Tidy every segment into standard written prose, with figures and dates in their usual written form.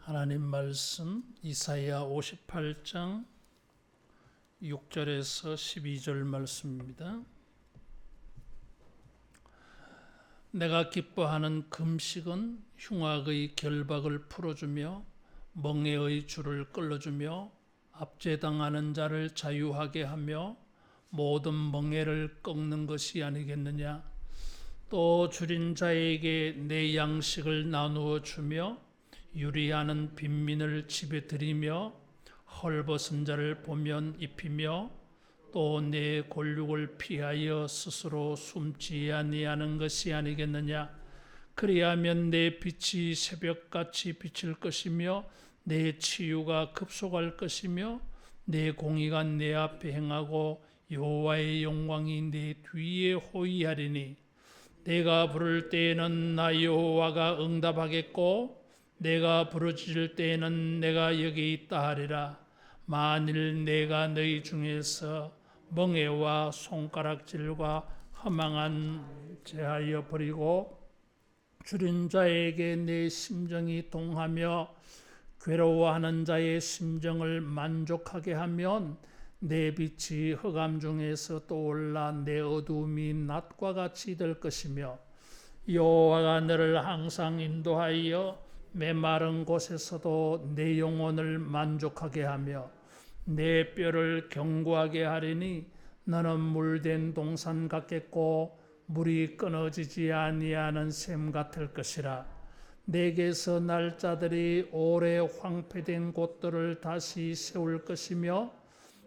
하나님 말씀 이사야 58장 6절에서 12절 말씀입니다. 내가 기뻐하는 금식은 흉악의 결박을 풀어주며 멍에의 줄을 끌어주며 압제당하는 자를 자유하게 하며 모든 멍에를 꺾는 것이 아니겠느냐. 또 줄인 자에게 내 양식을 나누어 주며 유리하는 빈민을 집에 들이며 헐벗은 자를 보면 입히며 또 내 골육을 피하여 스스로 숨지 아니하는 것이 아니겠느냐. 그리하면 내 빛이 새벽같이 비칠 것이며 내 치유가 급속할 것이며 내 공의가 내 앞에 행하고 여호와의 영광이 내 뒤에 호위하리니 내가 부를 때에는 나 여호와가 응답하겠고 내가 부르짖을 때에는 내가 여기 있다 하리라. 만일 내가 너희 중에서 멍에와 손가락질과 허망한 제하여 버리고 줄인 자에게 내 심정이 동하며 괴로워하는 자의 심정을 만족하게 하면 내 빛이 흑암 중에서 떠올라 내 어두움이 낮과 같이 될 것이며 여호와가 너를 항상 인도하여 메마른 곳에서도 내 영혼을 만족하게 하며 내 뼈를 견고하게 하리니 너는 물된 동산 같겠고 물이 끊어지지 아니하는 샘 같을 것이라. 내게서 날 자들이 오래 황폐된 곳들을 다시 세울 것이며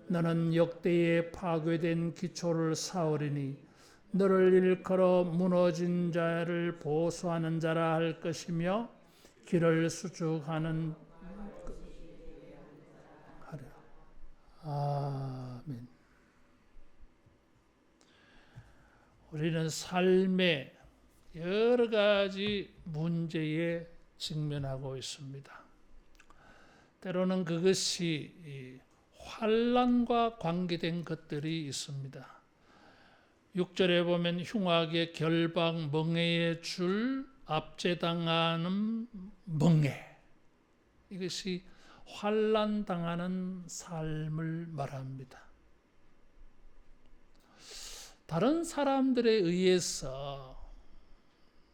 너는 역대에 파괴된 기초를 쌓으리니 너를 일컬어 무너진 자를 보수하는 자라 할 것이며 길을 수축하는 하려. 아멘. 우리는 삶의 여러 가지 문제에 직면하고 있습니다. 때로는 그것이 환난과 관계된 것들이 있습니다. 6절에 보면 흉악의 결박, 멍에의 줄, 압제당하는 멍에, 이것이 환난당하는 삶을 말합니다. 다른 사람들에 의해서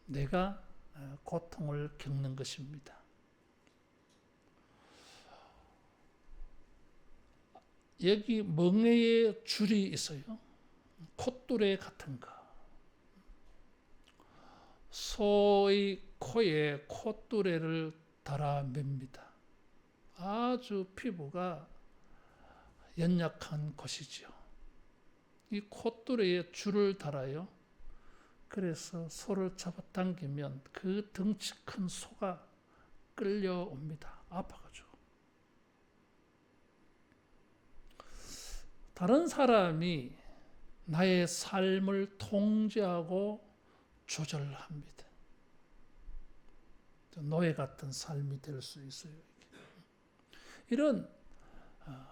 내가 고통을 겪는 것입니다. 여기 멍에의 줄이 있어요. 콧뚜레 같은 거. 소의 코에 콧뚜레를 달아맵니다. 아주 피부가 연약한 곳이죠. 이 콧뚜레에 줄을 달아요. 그래서 소를 잡아당기면 그 덩치 큰 소가 끌려옵니다. 아파가지고. 다른 사람이 나의 삶을 통제하고 조절합니다. 노예 같은 삶이 될 수 있어요. 이런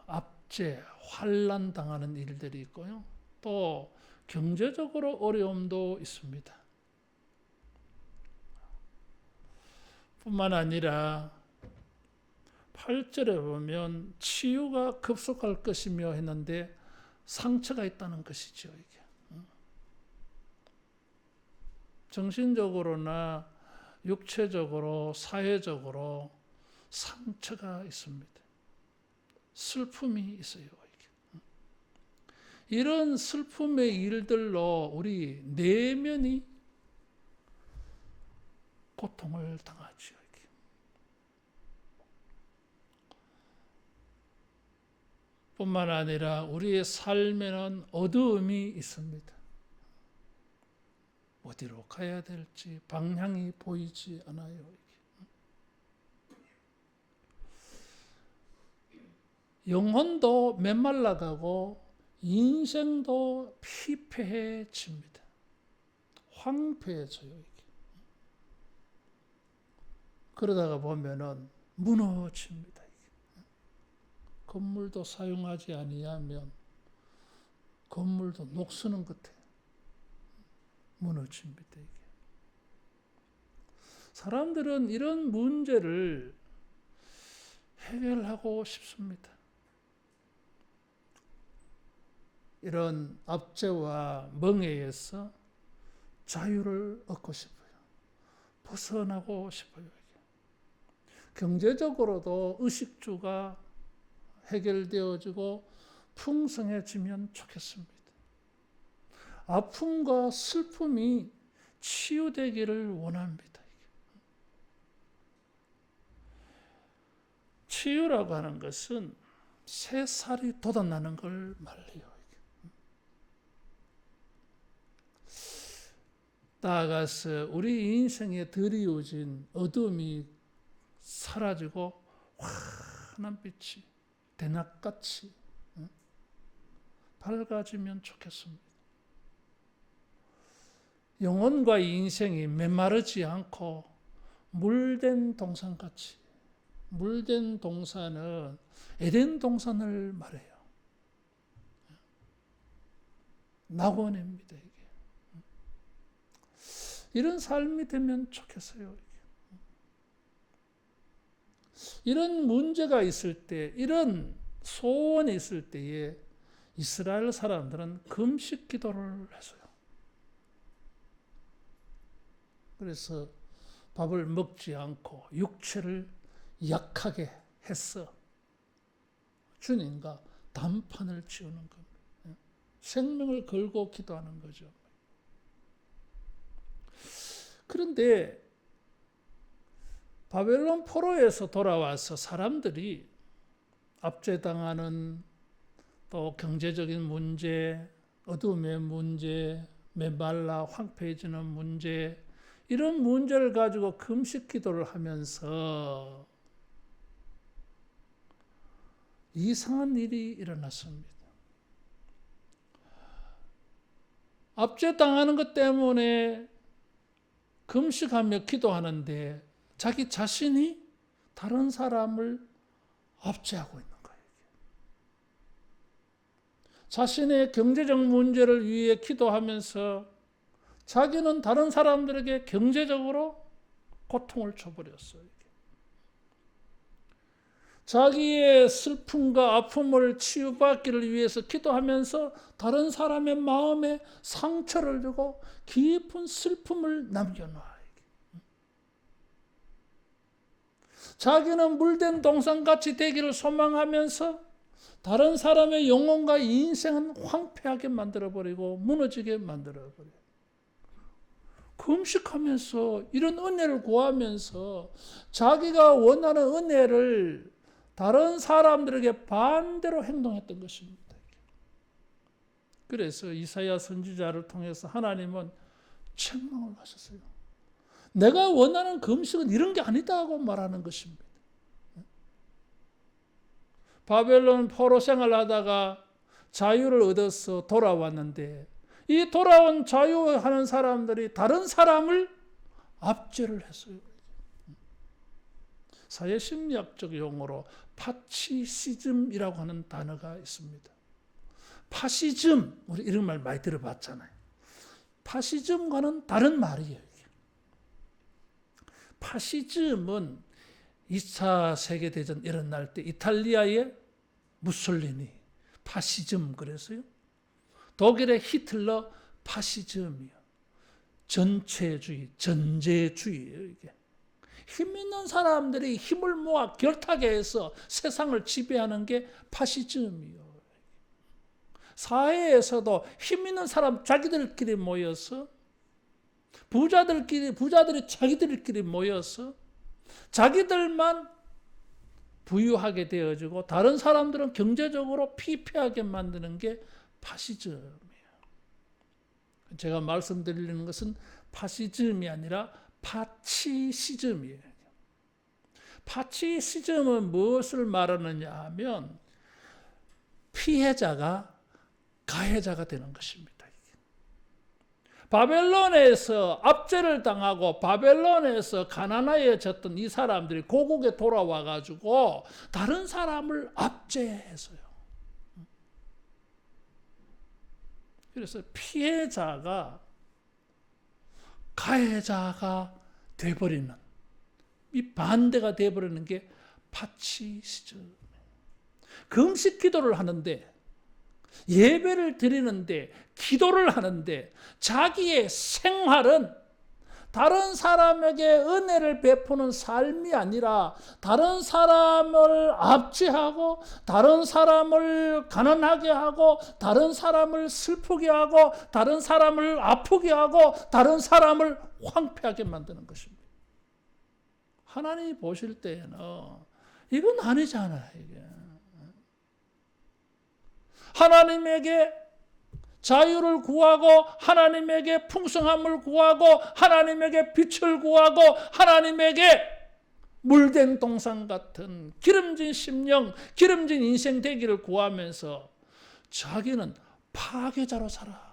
압제, 환난 당하는 일들이 있고요. 또 경제적으로 어려움도 있습니다. 뿐만 아니라 8절에 보면 치유가 급속할 것이며 했는데 상처가 있다는 것이죠. 이게. 정신적으로나 육체적으로, 사회적으로 상처가 있습니다. 슬픔이 있어요. 이런 슬픔의 일들로 우리 내면이 고통을 당하죠. 뿐만 아니라 우리의 삶에는 어두움이 있습니다. 어디로 가야 될지 방향이 보이지 않아요. 영혼도 메말라가고 인생도 피폐해집니다. 황폐해져요. 그러다가 보면은 무너집니다. 건물도 사용하지 아니하면 건물도 녹쓰는 것 같아요. 무너집니다. 이게. 사람들은 이런 문제를 해결하고 싶습니다. 이런 압제와 멍에에서 자유를 얻고 싶어요. 벗어나고 싶어요. 경제적으로도 의식주가 해결되어지고 풍성해지면 좋겠습니다. 아픔과 슬픔이 치유되기를 원합니다. 치유라고 하는 것은 새 살이 돋아나는 걸 말해요. 나아가서 우리 인생에 드리워진 어둠이 사라지고 환한 빛이 대낮같이 밝아지면 좋겠습니다. 영혼과 인생이 메마르지 않고 물된 동산같이, 물된 동산은 에덴 동산을 말해요. 낙원입니다. 이게. 이런 삶이 되면 좋겠어요. 이런 문제가 있을 때, 이런 소원이 있을 때에 이스라엘 사람들은 금식 기도를 했어요. 그래서 밥을 먹지 않고 육체를 약하게 했어. 주님과 단판을 지우는 겁니다. 생명을 걸고 기도하는 거죠. 그런데 바벨론 포로에서 돌아와서 사람들이 압제당하는 또 경제적인 문제, 어둠의 문제, 메말라 황폐해지는 문제, 이런 문제를 가지고 금식 기도를 하면서 이상한 일이 일어났습니다. 압제당하는 것 때문에 금식하며 기도하는데 자기 자신이 다른 사람을 압제하고 있는 거예요. 자신의 경제적 문제를 위해 기도하면서 자기는 다른 사람들에게 경제적으로 고통을 줘버렸어요. 자기의 슬픔과 아픔을 치유받기를 위해서 기도하면서 다른 사람의 마음에 상처를 주고 깊은 슬픔을 남겨놔요. 자기는 물된 동산같이 되기를 소망하면서 다른 사람의 영혼과 인생은 황폐하게 만들어버리고 무너지게 만들어버려요. 금식하면서 이런 은혜를 구하면서 자기가 원하는 은혜를 다른 사람들에게 반대로 행동했던 것입니다. 그래서 이사야 선지자를 통해서 하나님은 책망을 하셨어요. 내가 원하는 금식은 이런 게 아니다 하고 말하는 것입니다. 바벨론 포로 생활하다가 자유를 얻어서 돌아왔는데 이 돌아온 자유하는 사람들이 다른 사람을 압제를 했어요. 사회심리학적 용어로 파치시즘이라고 하는 단어가 있습니다. 파시즘, 우리 이런 말 많이 들어봤잖아요. 파시즘과는 다른 말이에요. 파시즘은 2차 세계대전 일어날 때 이탈리아의 무솔리니 파시즘 그랬어요. 독일의 히틀러 파시즘이요. 전체주의, 전제주의예요. 이게 힘 있는 사람들이 힘을 모아 결탁에 해서 세상을 지배하는 게 파시즘이요. 사회에서도 힘 있는 사람 자기들끼리 모여서 부자들이 자기들끼리 모여서 자기들만 부유하게 되어지고 다른 사람들은 경제적으로 피폐하게 만드는 게 파시즘이에요. 제가 말씀드리는 것은 파시즘이 아니라 파치시즘이에요. 파치시즘은 무엇을 말하느냐 하면 피해자가 가해자가 되는 것입니다. 바벨론에서 압제를 당하고 바벨론에서 가난해졌던 이 사람들이 고국에 돌아와 가지고 다른 사람을 압제해서요. 그래서 피해자가 가해자가 돼버리는 이 반대가 돼버리는 게 바치시죠. 금식 기도를 하는데, 예배를 드리는데, 기도를 하는데 자기의 생활은 다른 사람에게 은혜를 베푸는 삶이 아니라 다른 사람을 압제하고 다른 사람을 가난하게 하고 다른 사람을 슬프게 하고 다른 사람을 아프게 하고 다른 사람을 황폐하게 만드는 것입니다. 하나님이 보실 때에는 이건 아니잖아요. 이게. 하나님에게 자유를 구하고 하나님에게 풍성함을 구하고 하나님에게 빛을 구하고 하나님에게 물된 동산 같은 기름진 심령, 기름진 인생 되기를 구하면서 자기는 파괴자로 살아.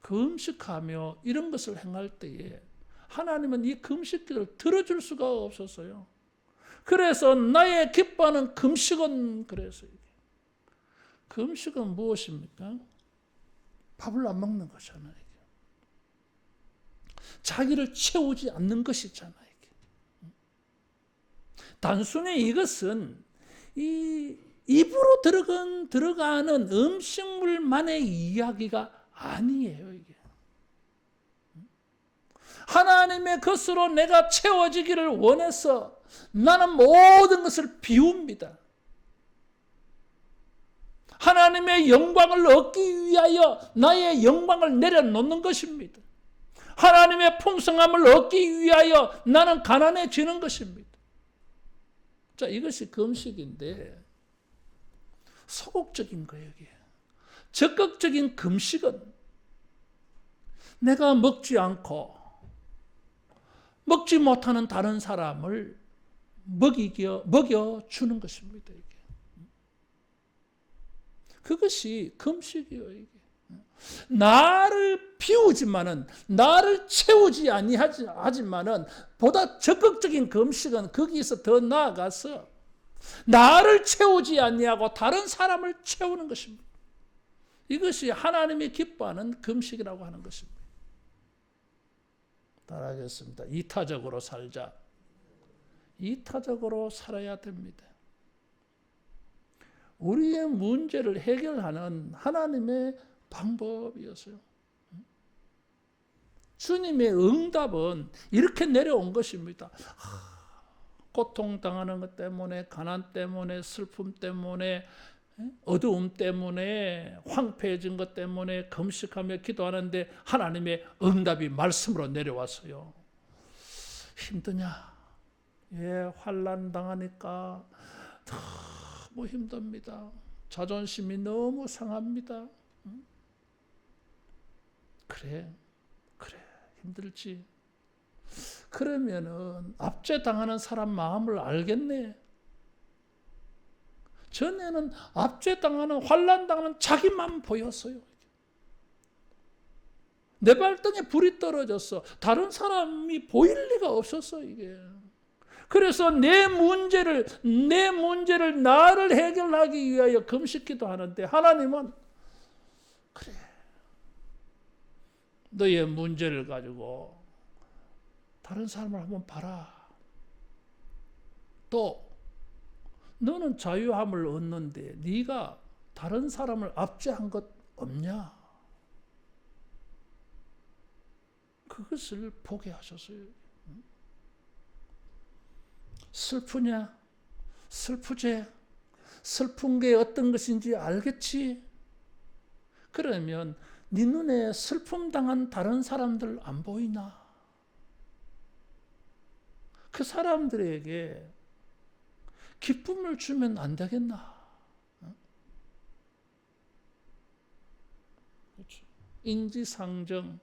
금식하며 이런 것을 행할 때에 하나님은 이 금식기를 들어줄 수가 없었어요. 그래서 나의 기뻐하는 금식은 그래서요. 금식은 무엇입니까? 밥을 안 먹는 거잖아요. 자기를 채우지 않는 것이잖아요. 단순히 이것은 이 입으로 들어가는 음식물만의 이야기가 아니에요. 이게. 하나님의 것으로 내가 채워지기를 원해서 나는 모든 것을 비웁니다. 하나님의 영광을 얻기 위하여 나의 영광을 내려놓는 것입니다. 하나님의 풍성함을 얻기 위하여 나는 가난해지는 것입니다. 자, 이것이 금식인데 소극적인 거예요. 이게. 적극적인 금식은 내가 먹지 않고 먹지 못하는 다른 사람을 먹여주는 것입니다. 이게. 그것이 금식이에요. 이게. 나를 비우지만은 나를 채우지 아니하지만은 보다 적극적인 금식은 거기서 더 나아가서 나를 채우지 아니하고 다른 사람을 채우는 것입니다. 이것이 하나님이 기뻐하는 금식이라고 하는 것입니다. 따라하겠습니다. 이타적으로 살자. 이타적으로 살아야 됩니다. 우리의 문제를 해결하는 하나님의 방법이었어요. 주님의 응답은 이렇게 내려온 것입니다. 고통당하는 것 때문에, 가난 때문에, 슬픔 때문에, 어두움 때문에, 황폐해진 것 때문에 금식하며 기도하는데 하나님의 응답이 말씀으로 내려왔어요. 힘드냐? 예, 환난 당하니까 너무 힘듭니다. 자존심이 너무 상합니다. 그래 힘들지. 그러면은 압제당하는 사람 마음을 알겠네. 전에는 압제당하는 환난당하는 자기만 보였어요. 내 발등에 불이 떨어졌어. 다른 사람이 보일 리가 없었어. 이게. 그래서 내 문제를 나를 해결하기 위하여 금식기도 하는데 하나님은 그래, 너의 문제를 가지고 다른 사람을 한번 봐라. 또 너는 자유함을 얻는데 네가 다른 사람을 압제한 것 없냐? 그것을 보게 하셨어요. 슬프냐? 슬프지? 슬픈 게 어떤 것인지 알겠지? 그러면 네 눈에 슬픔 당한 다른 사람들 안 보이나? 그 사람들에게 기쁨을 주면 안 되겠나? 그렇죠. 인지상정.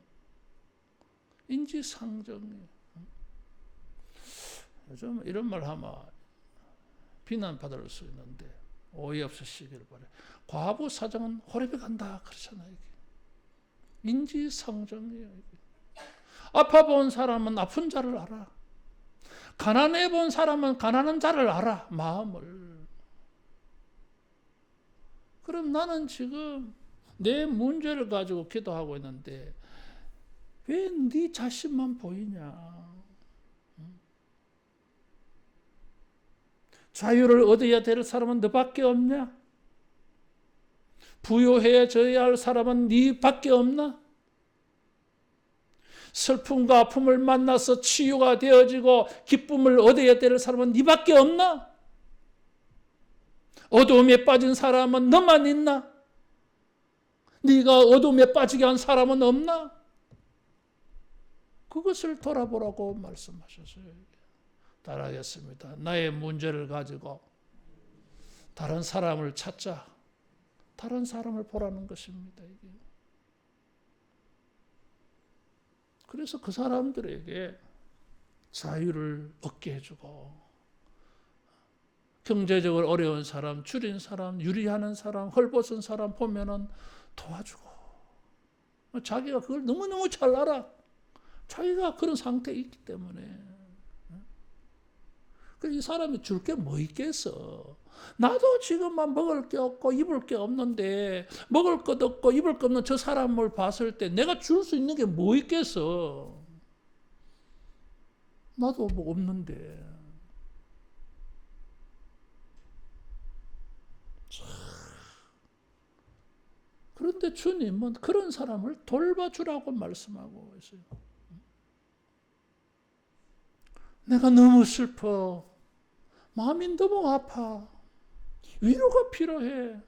요즘 이런 말 하면 비난받을 수 있는데 오해 없으시길 바래. 과부 사정은 호reb에 간다 그러잖아요. 이게. 인지상정이에요. 이게. 아파 본 사람은 아픈 자를 알아. 가난해 본 사람은 가난한 자를 알아. 마음을. 그럼 나는 지금 내 문제를 가지고 기도하고 있는데 왜 네 자신만 보이냐? 자유를 얻어야 될 사람은 너밖에 없냐? 부요해져야 할 사람은 네밖에 없나? 슬픔과 아픔을 만나서 치유가 되어지고 기쁨을 얻어야 될 사람은 네밖에 없나? 어두움에 빠진 사람은 너만 있나? 네가 어두움에 빠지게 한 사람은 없나? 그것을 돌아보라고 말씀하셨어요. 따라하겠습니다. 나의 문제를 가지고 다른 사람을 찾자. 다른 사람을 보라는 것입니다. 이게. 그래서 그 사람들에게 자유를 얻게 해주고, 경제적으로 어려운 사람, 줄인 사람, 유리하는 사람, 헐벗은 사람 보면은 도와주고, 자기가 그걸 너무너무 잘 알아. 자기가 그런 상태에 있기 때문에. 이 사람이 줄 게 뭐 있겠어. 나도 지금만 먹을 게 없고 입을 게 없는데, 먹을 것 없고 입을 것 없는 저 사람을 봤을 때 내가 줄 수 있는 게 뭐 있겠어. 나도 뭐 없는데. 그런데 주님은 그런 사람을 돌봐주라고 말씀하고 있어요. 내가 너무 슬퍼. 마음이 너무 아파. 위로가 필요해.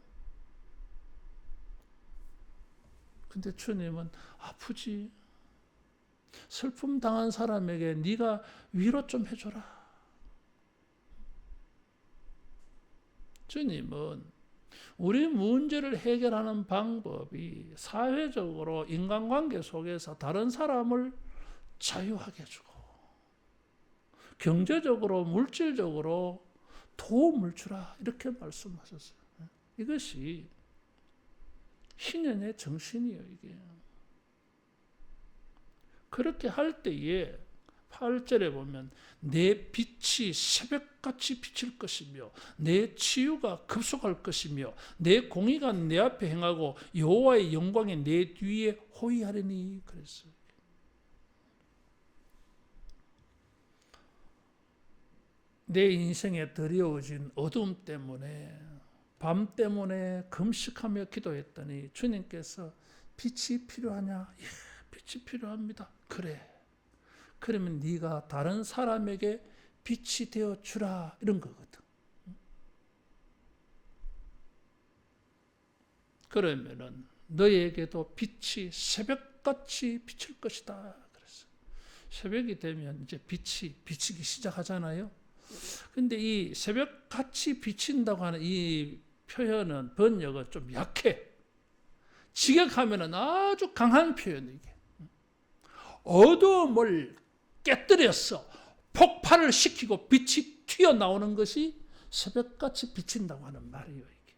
근데 주님은 아프지. 슬픔 당한 사람에게 네가 위로 좀 해줘라. 주님은 우리 문제를 해결하는 방법이 사회적으로 인간관계 속에서 다른 사람을 자유하게 해주고, 경제적으로 물질적으로 도움을 주라, 이렇게 말씀하셨어요. 이것이 신현의 정신이에요. 이게 그렇게 할 때에 8절에 보면 내 빛이 새벽같이 비칠 것이며 내 치유가 급속할 것이며 내 공의가 내 앞에 행하고 여호와의 영광이 내 뒤에 호위하리니 그랬어요. 내 인생에 드리워진 어둠 때문에, 밤 때문에 금식하며 기도했더니 주님께서 빛이 필요하냐? 예, 빛이 필요합니다. 그래. 그러면 네가 다른 사람에게 빛이 되어 주라, 이런 거거든. 그러면은 너에게도 빛이 새벽같이 비칠 것이다. 그래서 새벽이 되면 이제 빛이 비치기 시작하잖아요. 근데 이 새벽같이 비친다고 하는 이 표현은, 번역은 좀 약해. 직역하면은 아주 강한 표현이에요. 이게. 어두움을 깨뜨려서 폭발을 시키고 빛이 튀어나오는 것이 새벽같이 비친다고 하는 말이에요. 이게.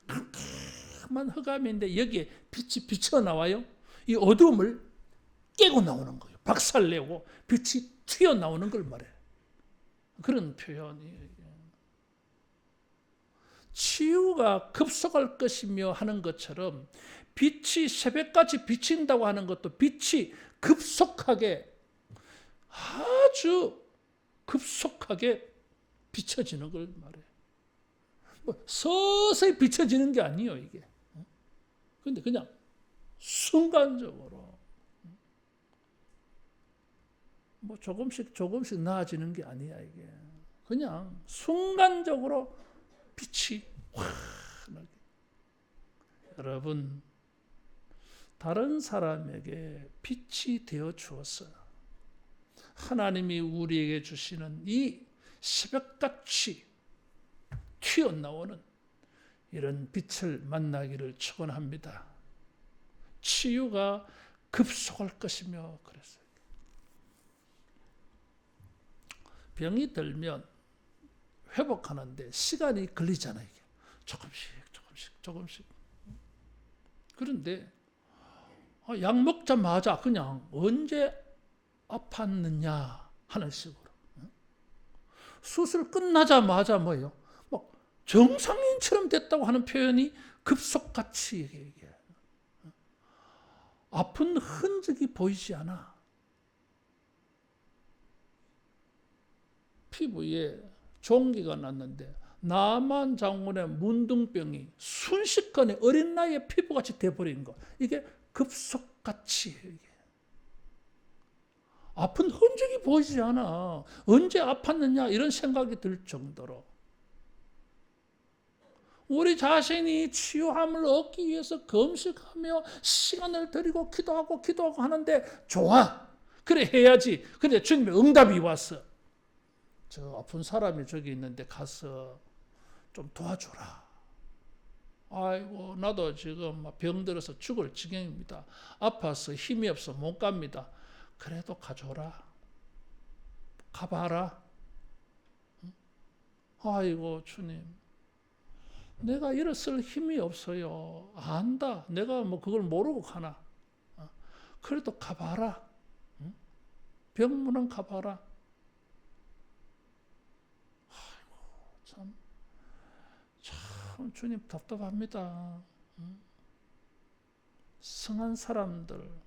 깜깜한 흑암인데 여기에 빛이 비쳐나와요. 이 어두움을 깨고 나오는 거예요. 박살내고 빛이 튀어나오는 걸 말해요. 그런 표현이에요. 치유가 급속할 것이며 하는 것처럼 빛이 새벽같이 비친다고 하는 것도 빛이 급속하게, 아주 급속하게 비춰지는 걸 말해요. 뭐 서서히 비춰지는 게 아니에요, 이게. 그런데 그냥 순간적으로 뭐 조금씩 나아지는 게 아니야, 이게. 그냥 순간적으로 빛이 환하게. 여러분, 다른 사람에게 빛이 되어 주어서 하나님이 우리에게 주시는 이 새벽같이 튀어나오는 이런 빛을 만나기를 축원합니다. 치유가 급속할 것이며 그랬어요. 병이 들면 회복하는데 시간이 걸리잖아요. 이게. 조금씩. 그런데 약 먹자마자 그냥 언제 아팠느냐 하는 식으로. 수술 끝나자마자 뭐예요? 뭐 정상인처럼 됐다고 하는 표현이 급속같이 얘기해요. 아픈 흔적이 보이지 않아. 피부에 종기가 났는데 나만 장군의 문둥병이 순식간에 어린 나이에 피부같이 돼버린 거. 이게 급속같이 이게. 아픈 흔적이 보이지 않아. 언제 아팠느냐 이런 생각이 들 정도로 우리 자신이 치유함을 얻기 위해서 금식하며 시간을 들이고 기도하고 하는데 좋아. 그래 해야지. 그런데 주님의 응답이 왔어. 저 아픈 사람이 저기 있는데 가서 좀 도와줘라. 아이고 나도 지금 병들어서 죽을 지경입니다. 아파서 힘이 없어 못 갑니다. 그래도 가줘라. 가봐라. 아이고 주님 내가 일어설 힘이 없어요. 안다. 내가 뭐 그걸 모르고 가나. 그래도 가봐라. 병문안 가봐라. 아이고 참 주님 답답합니다. 성한 사람들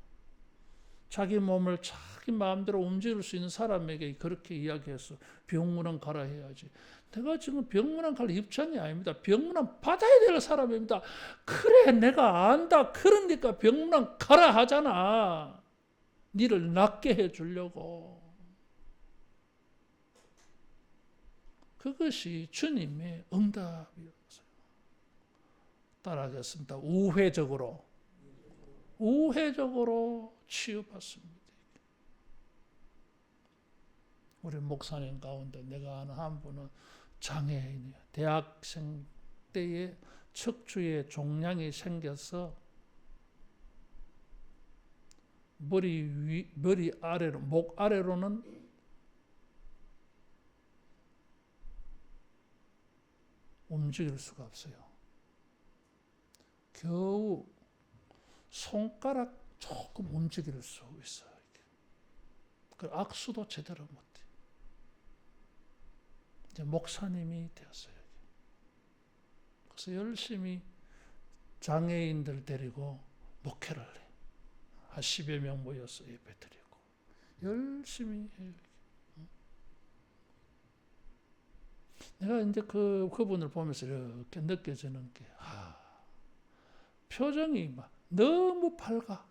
자기 몸을 자기 마음대로 움직일 수 있는 사람에게 그렇게 이야기해서 병문안 가라 해야지. 내가 지금 병문안 갈 입장이 아닙니다. 병문안 받아야 될 사람입니다. 그래 내가 안다. 그러니까 병문안 가라 하잖아. 니를 낫게 해주려고. 그것이 주님의 응답이었어요. 따라하겠습니다. 우회적으로 치유받습니다. 우리 목사님 가운데 내가 아는 한 분은 장애인이에요. 대학생 때에 척추에 종양이 생겨서 머리 아래로, 목 아래로는 움직일 수가 없어요. 겨우 손가락 조금 움직일 수 있어요. 그 악수도 제대로 못해. 이제 목사님이 되었어요. 그래서 열심히 장애인들 데리고 목회를 해. 한 10여 명 모여서 예배 드리고 열심히 해요. 내가 이제 그분을 보면서 이렇게 느껴지는 게 표정이 막 너무 밝아.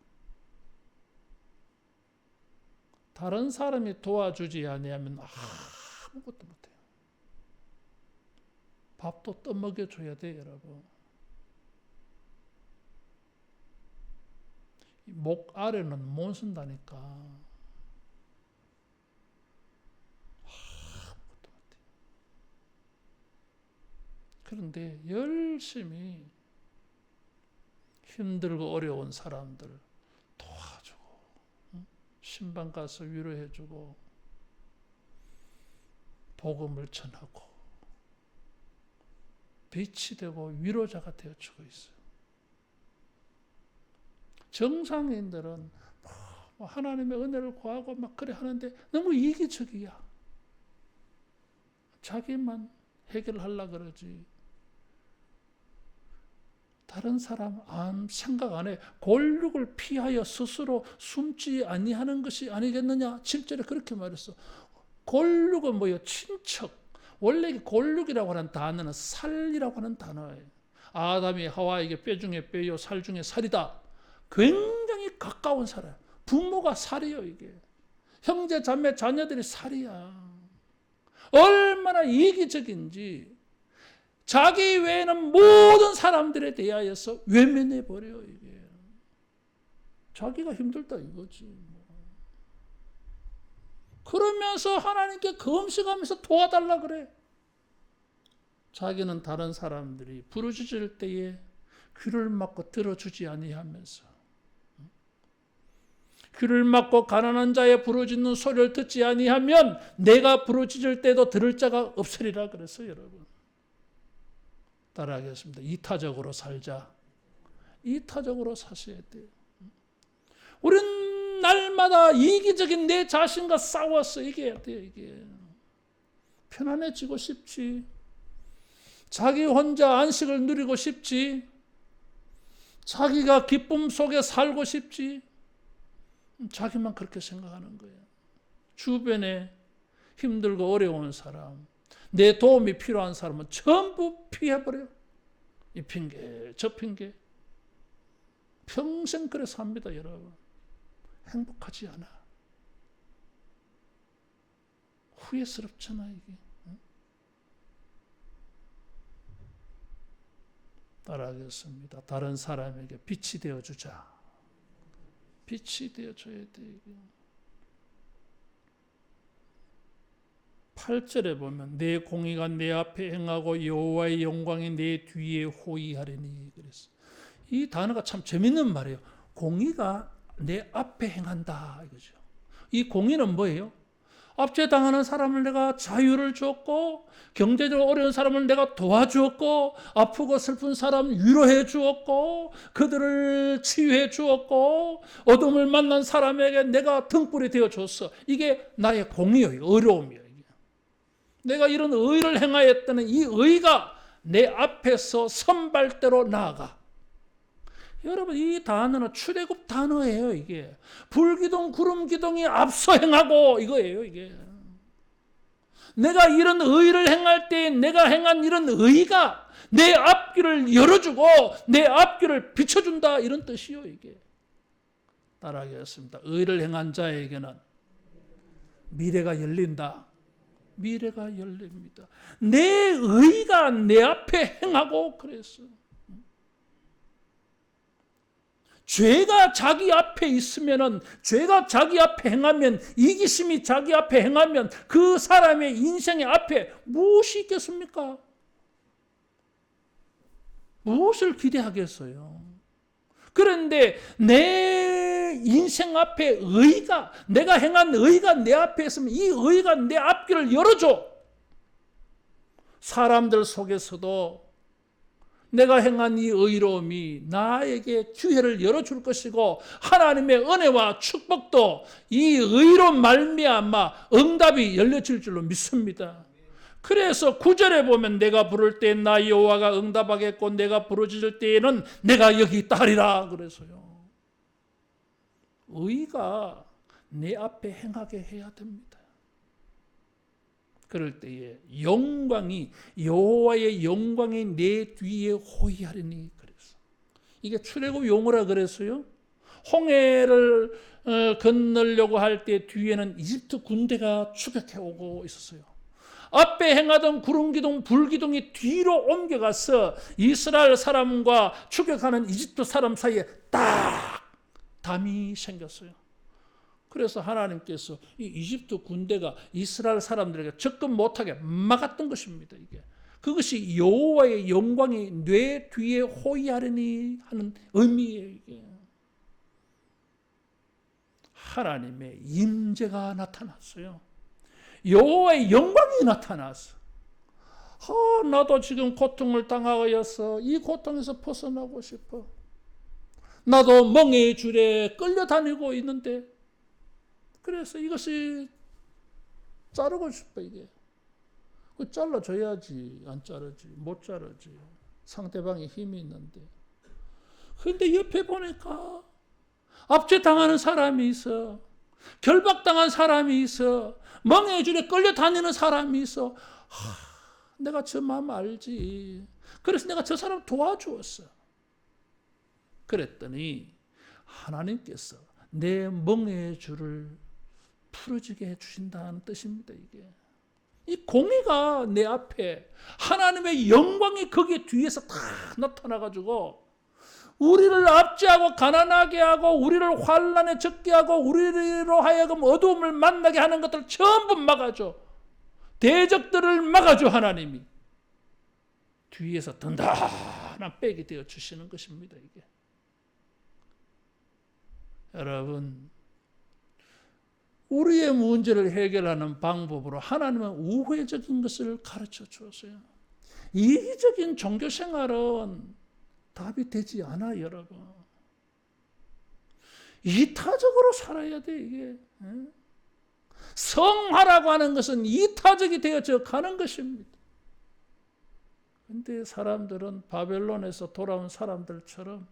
다른 사람이 도와주지 아니하면 아무것도 못해요. 밥도 떠먹여줘야 돼, 여러분. 목 아래는 못 쓴다니까. 아무것도 못해. 그런데 열심히 힘들고 어려운 사람들 도와주고 신방 가서 위로해주고 복음을 전하고 빛이 되고 위로자가 되어주고 있어요. 정상인들은 하나님의 은혜를 구하고 막 그래 하는데 너무 이기적이야. 자기만 해결하려고 그러지. 다른 사람 생각 안 해. 골육을 피하여 스스로 숨지 아니하는 것이 아니겠느냐. 7절에 그렇게 말했어. 골육은 뭐예요? 친척. 원래 골육이라고 하는 단어는 살이라고 하는 단어예요. 아담이 하와에게 뼈 중에 뼈요 살 중에 살이다. 굉장히 가까운 사람. 부모가 살이요 이게. 형제 자매 자녀들이 살이야. 얼마나 이기적인지. 자기 외에는 모든 사람들에 대하여서 외면해버려요, 이게. 자기가 힘들다 이거지. 그러면서 하나님께 금식하면서 도와달라 그래. 자기는 다른 사람들이 부르짖을 때에 귀를 막고 들어주지 아니하면서 귀를 막고 가난한 자의 부르짖는 소리를 듣지 아니하면 내가 부르짖을 때도 들을 자가 없으리라 그랬어요, 여러분. 따라하겠습니다. 이타적으로 살자. 이타적으로 사셔야 돼요. 우리는 날마다 이기적인 내 자신과 싸워서 이겨야 돼요. 이게 편안해지고 싶지. 자기 혼자 안식을 누리고 싶지. 자기가 기쁨 속에 살고 싶지. 자기만 그렇게 생각하는 거예요. 주변에 힘들고 어려운 사람, 내 도움이 필요한 사람은 전부 피해버려요. 이 핑계, 저 핑계. 평생 그래 삽니다, 여러분. 행복하지 않아. 후회스럽잖아, 이게. 따라하겠습니다. 다른 사람에게 빛이 되어주자. 빛이 되어줘야 돼, 이게. 8절에 보면 내 공의가 내 앞에 행하고 여호와의 영광이 내 뒤에 호위하리니 그랬어. 이 단어가 참 재밌는 말이에요. 공의가 내 앞에 행한다 이거죠. 이 공의는 뭐예요? 압제당하는 사람을 내가 자유를 주었고, 경제적으로 어려운 사람을 내가 도와주었고, 아프고 슬픈 사람 위로해 주었고, 그들을 치유해 주었고, 어둠을 만난 사람에게 내가 등불이 되어 줬어. 이게 나의 공의예요. 어려움이에요. 내가 이런 의를 행하였다는 이 의가 내 앞에서 선발대로 나아가. 여러분, 이 단어는 출애굽 단어예요. 이게 불기둥 구름기둥이 앞서 행하고 이거예요. 이게 내가 이런 의를 행할 때 내가 행한 이런 의가 내 앞길을 열어주고 내 앞길을 비춰준다, 이런 뜻이요. 이게 따라하겠습니다. 의를 행한 자에게는 미래가 열린다. 미래가 열립니다. 내 의가 내 앞에 행하고 그랬어. 죄가 자기 앞에 있으면은, 죄가 자기 앞에 행하면, 이기심이 자기 앞에 행하면 그 사람의 인생의 앞에 무엇이 있겠습니까? 무엇을 기대하겠어요? 그런데 내 인생 앞에 의가, 내가 행한 의가 내 앞에 있으면 이 의가 내 앞길을 열어줘. 사람들 속에서도 내가 행한 이 의로움이 나에게 기회를 열어줄 것이고, 하나님의 은혜와 축복도 이 의로 말미암아 응답이 열려질 줄로 믿습니다. 그래서 9절에 보면 내가 부를 때 나 여호와가 응답하겠고 내가 부르짖을 때에는 내가 여기 있다 하리라 그래서요. 의가 내 앞에 행하게 해야 됩니다. 그럴 때에 영광이, 여호와의 영광이 내 뒤에 호위하리니 그랬어. 이게 출애굽 용어라 그랬어요. 홍해를 건너려고 할 때 뒤에는 이집트 군대가 추격해 오고 있었어요. 앞에 행하던 구름기둥, 불기둥이 뒤로 옮겨가서 이스라엘 사람과 추격하는 이집트 사람 사이에 딱 담이 생겼어요. 그래서 하나님께서 이 이집트 군대가 이스라엘 사람들에게 접근 못하게 막았던 것입니다. 이게 그것이 여호와의 영광이 뇌 뒤에 호위하려니 하는 의미예요. 이게 하나님의 임재가 나타났어요. 여호와의 영광이 나타났어. 나도 지금 고통을 당하여서 이 고통에서 벗어나고 싶어. 나도 멍에의 줄에 끌려다니고 있는데, 그래서 이것이 자르고 싶어. 이게 잘라줘야지. 안 자르지, 못 자르지. 상대방이 힘이 있는데. 그런데 옆에 보니까 압제당하는 사람이 있어. 결박당한 사람이 있어. 멍에의 줄에 끌려다니는 사람이 있어. 내가 저 마음 알지. 그래서 내가 저 사람 도와주었어. 그랬더니 하나님께서 내 멍에의 줄을 풀어지게 해주신다는 뜻입니다. 이게 이 공의가 내 앞에, 하나님의 영광이 거기에 뒤에서 다 나타나가지고 우리를 압제하고 가난하게 하고 우리를 환난에 적게 하고 우리로 하여금 어두움을 만나게 하는 것들 전부 막아줘. 대적들을 막아줘. 하나님이 뒤에서 든든한 백이 되어 주시는 것입니다. 이게 여러분, 우리의 문제를 해결하는 방법으로 하나님은 우회적인 것을 가르쳐 주었어요. 이기적인 종교 생활은 답이 되지 않아. 여러분, 이타적으로 살아야 돼. 이게 성화라고 하는 것은 이타적이 되어져 가는 것입니다. 그런데 사람들은 바벨론에서 돌아온 사람들처럼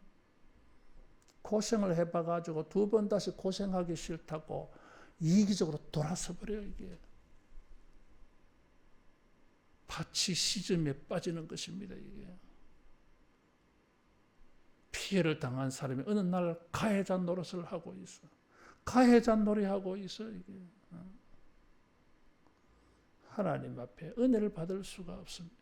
고생을 해봐가지고 두 번 다시 고생하기 싫다고 이기적으로 돌아서 버려요. 이게 같이 시즘에 빠지는 것입니다. 이게 피해를 당한 사람이 어느 날 가해자 노릇을 하고 있어. 가해자 놀이하고 있어. 이게 하나님 앞에 은혜를 받을 수가 없습니다.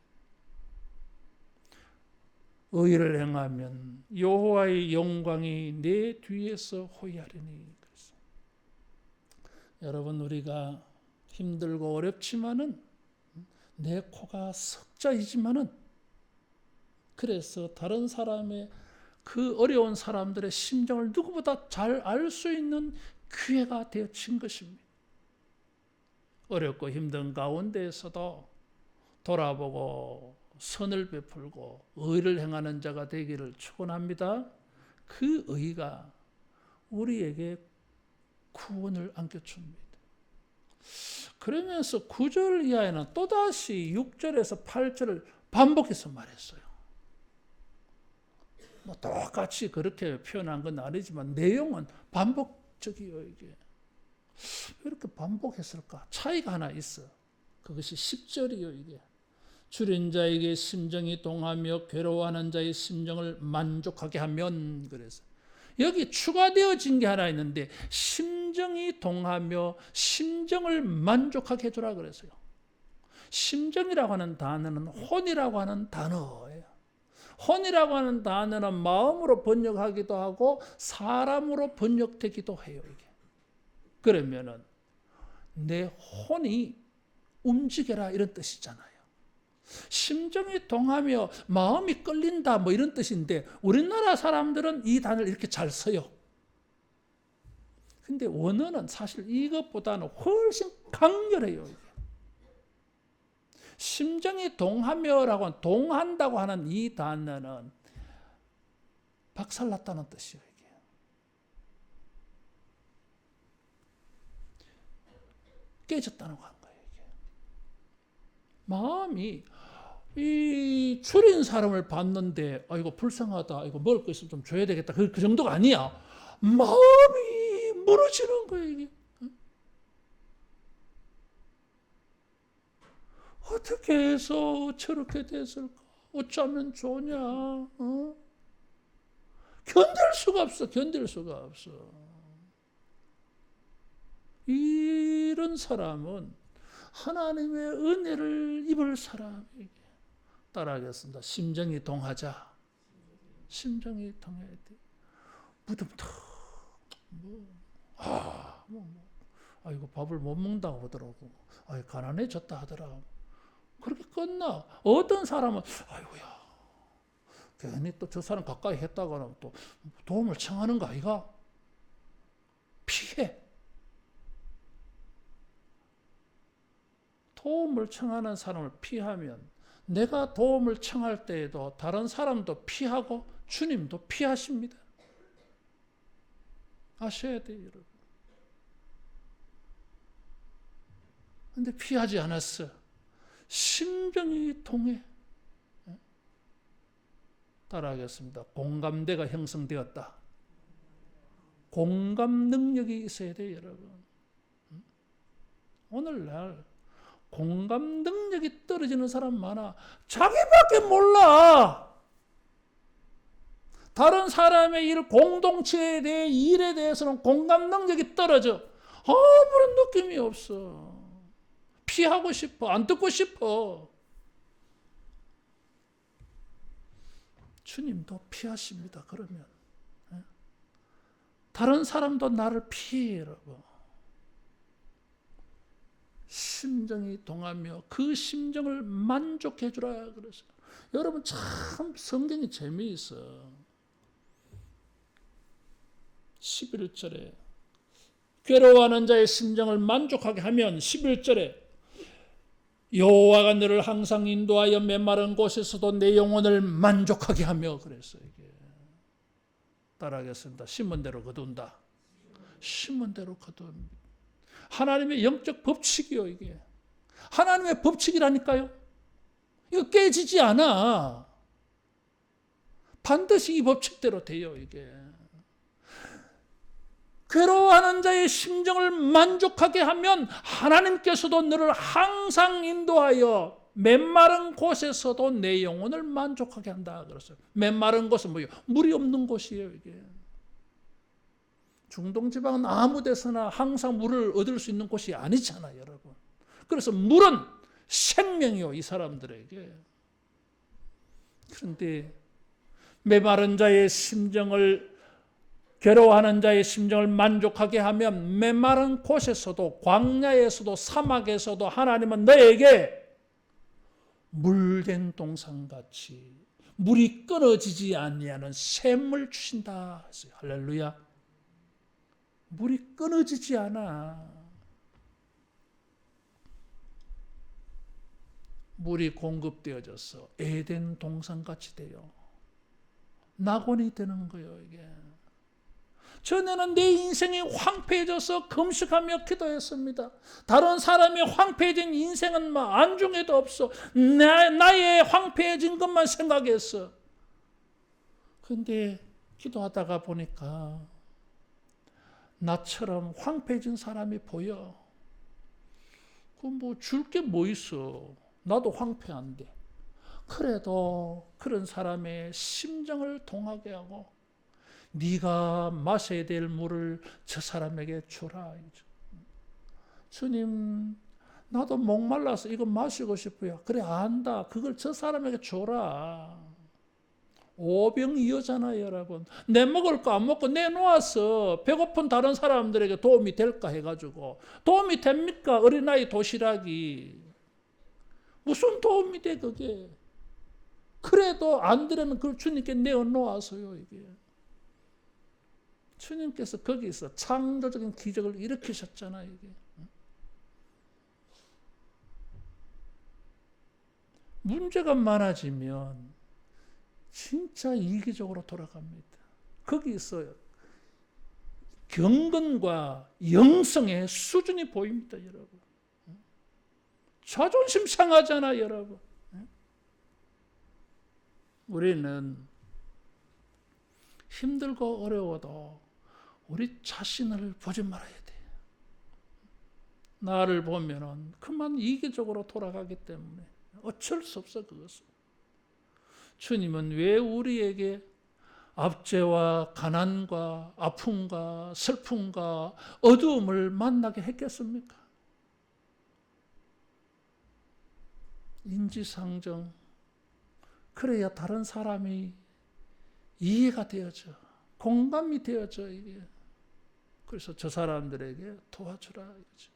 의를 행하면 여호와의 영광이 내 뒤에서 호위하리니. 그래서 여러분, 우리가 힘들고 어렵지만은 내 코가 석자이지만은, 그래서 다른 사람의 그 어려운 사람들의 심정을 누구보다 잘 알 수 있는 기회가 되어진 것입니다. 어렵고 힘든 가운데에서도 돌아보고 선을 베풀고 의를 행하는 자가 되기를 축원합니다. 그 의가 우리에게 구원을 안겨줍니다. 그러면서 9절 이하에는 또다시 6절에서 8절을 반복해서 말했어요. 뭐 똑같이 그렇게 표현한 건 아니지만 내용은 반복적이에요. 이게 왜 이렇게 반복했을까? 차이가 하나 있어. 그것이 10절이요. 이게 줄인 자에게 심정이 동하며 괴로워하는 자의 심정을 만족하게 하면, 그래서 여기 추가되어진 게 하나 있는데 심정이 동하며 심정을 만족하게 해주라 그랬어요. 심정이라고 하는 단어는 혼이라고 하는 단어예요. 혼이라고 하는 단어는 마음으로 번역하기도 하고 사람으로 번역되기도 해요. 이게 그러면은 내 혼이 움직여라 이런 뜻이잖아요. 심정이 동하며 마음이 끌린다 뭐 이런 뜻인데 우리나라 사람들은 이 단어를 이렇게 잘 써요. 근데 원어는 사실 이것보다는 훨씬 강렬해요. 이게. 심정이 동하며라고 동한다고 하는 이 단어는 박살났다는 뜻이에요. 이게. 깨졌다는 거 한 거예요. 이게. 마음이 이 줄인 사람을 봤는데 이거 불쌍하다, 이거 먹을 거 있으면 좀 줘야 되겠다, 그 정도가 아니야. 마음이 무너지는 거예요. 이게. 어떻게 해서 저렇게 됐을까? 어쩌면 좋냐? 견딜 수가 없어. 견딜 수가 없어. 이런 사람은 하나님의 은혜를 입을 사람에게 따라하겠습니다. 심정이 동하자. 심정이 동해야 돼. 무덤턱. 이거 밥을 못 먹는다고 하더라고. 가난해졌다 하더라고. 그렇게 끝나. 어떤 사람은 아이고야, 괜히 또 저 사람 가까이 했다가는 또 도움을 청하는 거 아이가? 피해. 도움을 청하는 사람을 피하면 내가 도움을 청할 때에도 다른 사람도 피하고 주님도 피하십니다. 아셔야 돼요, 여러분. 근데 피하지 않았어. 심정이 통해. 따라하겠습니다. 공감대가 형성되었다. 공감 능력이 있어야 돼요, 여러분. 오늘날 공감 능력이 떨어지는 사람 많아. 자기밖에 몰라. 다른 사람의 일, 공동체에 대해 일에 대해서는 공감 능력이 떨어져. 아무런 느낌이 없어. 피하고 싶어. 안 듣고 싶어. 주님도 피하십니다. 그러면 다른 사람도 나를 피해, 여러분. 심정이 동하며 그 심정을 만족해 주라 그래서. 여러분, 참 성경이 재미있어. 11절에 괴로워하는 자의 심정을 만족하게 하면 11절에 여호와가 너를 항상 인도하여 메마른 곳에서도 내 영혼을 만족하게 하며 그랬어요. 이게. 따라하겠습니다. 심은 대로 거둔다. 심은 대로 거둔다. 하나님의 영적 법칙이요, 이게. 하나님의 법칙이라니까요. 이거 깨지지 않아. 반드시 이 법칙대로 돼요, 이게. 괴로워하는 자의 심정을 만족하게 하면 하나님께서도 너를 항상 인도하여 메마른 곳에서도 내 영혼을 만족하게 한다 그랬어요. 메마른 곳은 뭐예요? 물이 없는 곳이에요. 이게 중동 지방은 아무 데서나 항상 물을 얻을 수 있는 곳이 아니잖아요, 여러분. 그래서 물은 생명이요, 이 사람들에게. 그런데 메마른 자의 심정을, 괴로워하는 자의 심정을 만족하게 하면 메마른 곳에서도, 광야에서도, 사막에서도 하나님은 너에게 물된 동산같이 물이 끊어지지 아니하는 샘물 주신다. 할렐루야. 물이 끊어지지 않아. 물이 공급되어져서 에덴 동산같이 돼요. 낙원이 되는 거예요, 이게. 전에는 내 인생이 황폐해져서 금식하며 기도했습니다. 다른 사람이 황폐해진 인생은 안중에도 없어. 나의 황폐해진 것만 생각했어. 그런데 기도하다가 보니까 나처럼 황폐해진 사람이 보여. 줄 게 뭐 있어. 나도 황폐한데. 그래도 그런 사람의 심정을 동하게 하고 네가 마셔야 될 물을 저 사람에게 주라. 주님, 나도 목말라서 이거 마시고 싶어요. 그래, 안다. 그걸 저 사람에게 줘라. 오병이어잖아요, 여러분. 내 먹을 거 안 먹고 내놓아서 배고픈 다른 사람들에게 도움이 될까 해가지고. 도움이 됩니까? 어린아이 도시락이. 무슨 도움이 돼, 그게. 그래도 안 되려면 그걸 주님께 내어놓아서요, 이게. 주님께서 거기서 창조적인 기적을 일으키셨잖아요, 이게. 문제가 많아지면 진짜 이기적으로 돌아갑니다. 거기서 경건과 영성의 수준이 보입니다, 여러분. 자존심 상하잖아, 여러분. 우리는 힘들고 어려워도 우리 자신을 보지 말아야 돼. 나를 보면은 그만 이기적으로 돌아가기 때문에 어쩔 수 없어, 그것은. 주님은 왜 우리에게 압제와 가난과 아픔과 슬픔과 어두움을 만나게 했겠습니까? 인지상정. 그래야 다른 사람이 이해가 되어져. 공감이 되어져, 이게. 그래서 저 사람들에게 도와주라, 이거죠.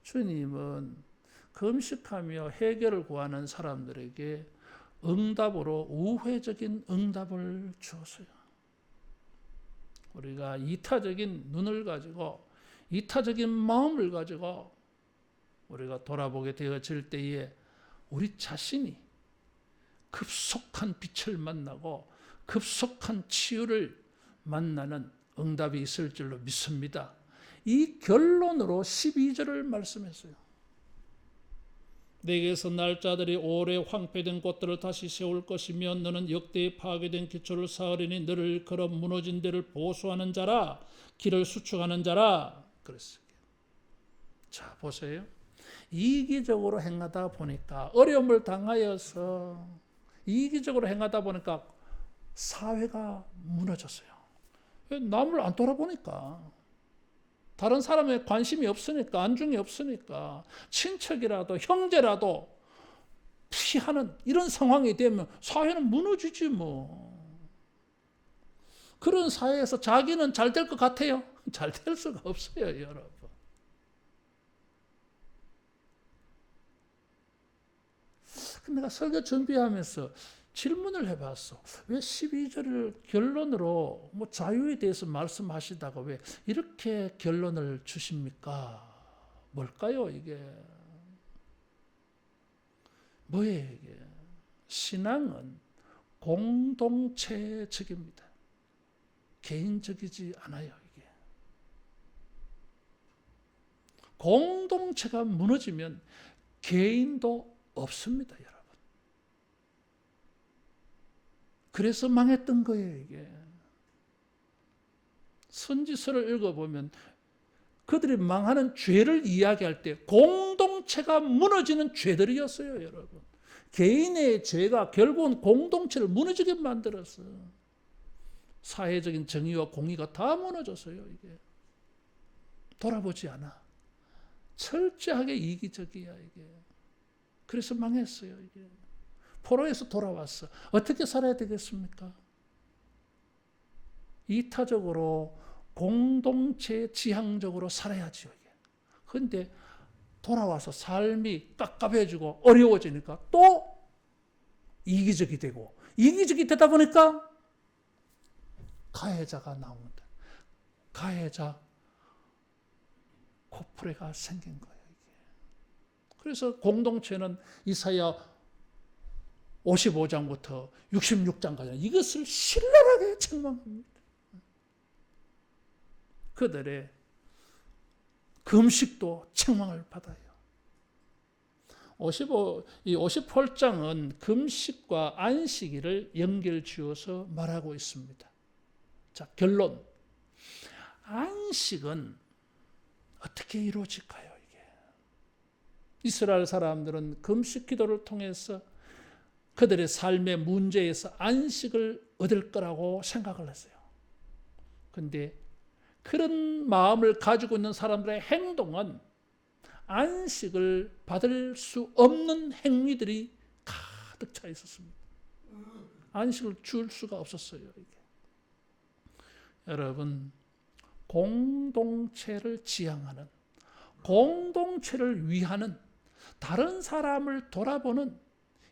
주님은 금식하며 해결을 구하는 사람들에게 응답으로 우회적인 응답을 주었어요. 우리가 이타적인 눈을 가지고 이타적인 마음을 가지고 우리가 돌아보게 되어질 때에 우리 자신이 급속한 빛을 만나고 급속한 치유를 만나는 응답이 있을 줄로 믿습니다. 이 결론으로 12절을 말씀했어요. 내게서 날짜들이 오래 황폐된 곳들을 다시 세울 것이며 너는 역대에 파괴된 기초를 쌓으리니 너를 걸어 무너진 데를 보수하는 자라, 길을 수축하는 자라 그랬어요. 자, 보세요. 이기적으로 행하다 보니까, 어려움을 당하여서 이기적으로 행하다 보니까 사회가 무너졌어요. 남을 안 돌아보니까, 다른 사람에 관심이 없으니까, 안중이 없으니까, 친척이라도 형제라도 피하는 이런 상황이 되면 사회는 무너지지 뭐. 그런 사회에서 자기는 잘 될 것 같아요? 잘 될 수가 없어요, 여러분. 내가 설교 준비하면서 질문을 해봤어. 왜 12절을 결론으로 자유에 대해서 말씀하시다가 왜 이렇게 결론을 주십니까? 뭘까요, 이게? 뭐예요, 이게? 신앙은 공동체적입니다. 개인적이지 않아요, 이게. 공동체가 무너지면 개인도 없습니다, 여러분. 그래서 망했던 거예요, 이게. 선지서를 읽어보면 그들이 망하는 죄를 이야기할 때 공동체가 무너지는 죄들이었어요, 여러분. 개인의 죄가 결국은 공동체를 무너지게 만들었어요. 사회적인 정의와 공의가 다 무너졌어요, 이게. 돌아보지 않아. 철저하게 이기적이야, 이게. 그래서 망했어요, 이게. 포로에서 돌아왔어. 어떻게 살아야 되겠습니까? 이타적으로 공동체 지향적으로 살아야지요, 이게. 그런데 돌아와서 삶이 깝깝해지고 어려워지니까 또 이기적이 되고, 이기적이 되다 보니까 가해자가 나옵니다. 가해자 코프레가 생긴 거예요, 이게. 그래서 공동체는 이사야 55장부터 66장까지 이것을 신랄하게 책망합니다. 그들의 금식도 책망을 받아요. 이 58장은 금식과 안식일을 연결 지어서 말하고 있습니다. 자, 결론. 안식은 어떻게 이루어질까요, 이게? 이스라엘 사람들은 금식 기도를 통해서 그들의 삶의 문제에서 안식을 얻을 거라고 생각을 했어요. 그런데 그런 마음을 가지고 있는 사람들의 행동은 안식을 받을 수 없는 행위들이 가득 차 있었습니다. 안식을 줄 수가 없었어요, 이게. 여러분, 공동체를 지향하는, 공동체를 위하는, 다른 사람을 돌아보는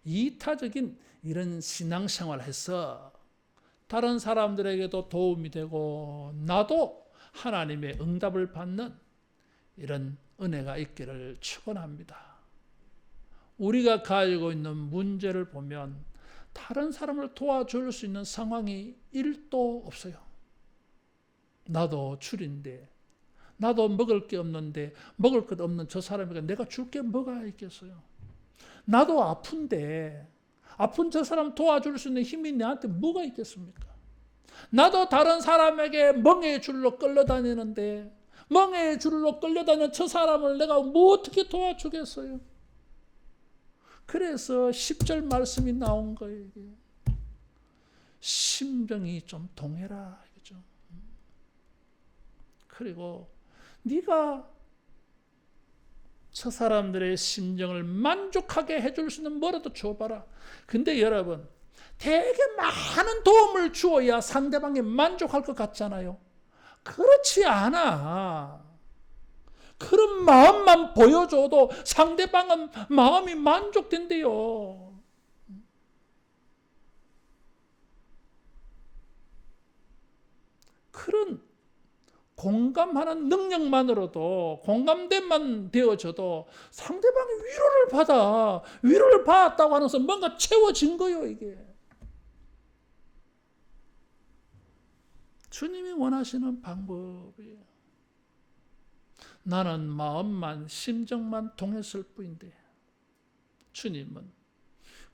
이타적인 이런 신앙생활을 해서 다른 사람들에게도 도움이 되고 나도 하나님의 응답을 받는 이런 은혜가 있기를 축원합니다. 우리가 가지고 있는 문제를 보면 다른 사람을 도와줄 수 있는 상황이 1도 없어요. 나도 줄인데, 나도 먹을 게 없는데, 먹을 것 없는 저 사람에게 내가 줄 게 뭐가 있겠어요? 나도 아픈데, 아픈 저 사람 도와줄 수 있는 힘이 내한테 뭐가 있겠습니까? 나도 다른 사람에게 멍에의 줄로 끌려다니는데, 멍에의 줄로 끌려다니는 저 사람을 내가 뭐 어떻게 도와주겠어요? 그래서 10절 말씀이 나온 거예요. 이게. 심정이 좀 동해라. 그죠? 그리고 네가 저 사람들의 심정을 만족하게 해줄 수 있는 뭐라도 줘봐라. 근데 여러분, 되게 많은 도움을 주어야 상대방이 만족할 것 같잖아요. 그렇지 않아. 그런 마음만 보여줘도 상대방은 마음이 만족된대요. 그런 공감하는 능력만으로도, 공감대만 되어져도 상대방이 위로를 받았다고 하면서 뭔가 채워진 거예요, 이게. 주님이 원하시는 방법이에요. 나는 마음만, 심정만 동했을 뿐인데 주님은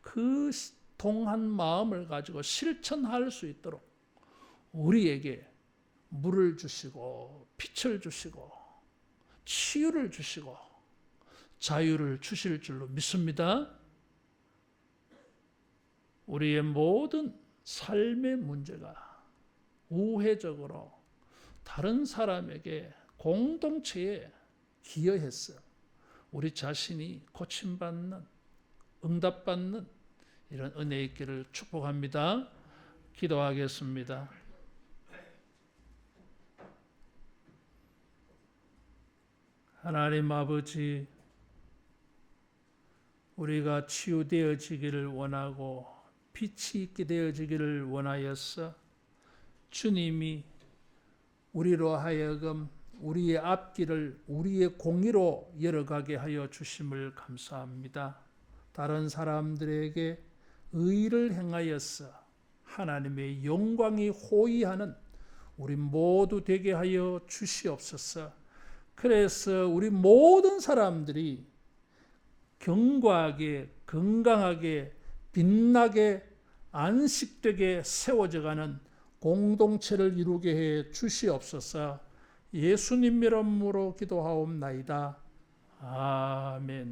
그 동한 마음을 가지고 실천할 수 있도록 우리에게 물을 주시고 빛을 주시고 치유를 주시고 자유를 주실 줄로 믿습니다. 우리의 모든 삶의 문제가 우회적으로 다른 사람에게 공동체에 기여해서 우리 자신이 고침받는, 응답받는 이런 은혜 있기를 축복합니다. 기도하겠습니다. 하나님 아버지, 우리가 치유되어지기를 원하고 빛이 있게 되어지기를 원하여서 주님이 우리로 하여금 우리의 앞길을 우리의 공의로 열어가게 하여 주심을 감사합니다. 다른 사람들에게 의를 행하여서 하나님의 영광이 호위하는 우리 모두 되게 하여 주시옵소서. 그래서 우리 모든 사람들이 견고하게, 건강하게, 빛나게, 안식되게 세워져가는 공동체를 이루게 해 주시옵소서. 예수님 이름으로 기도하옵나이다. 아멘.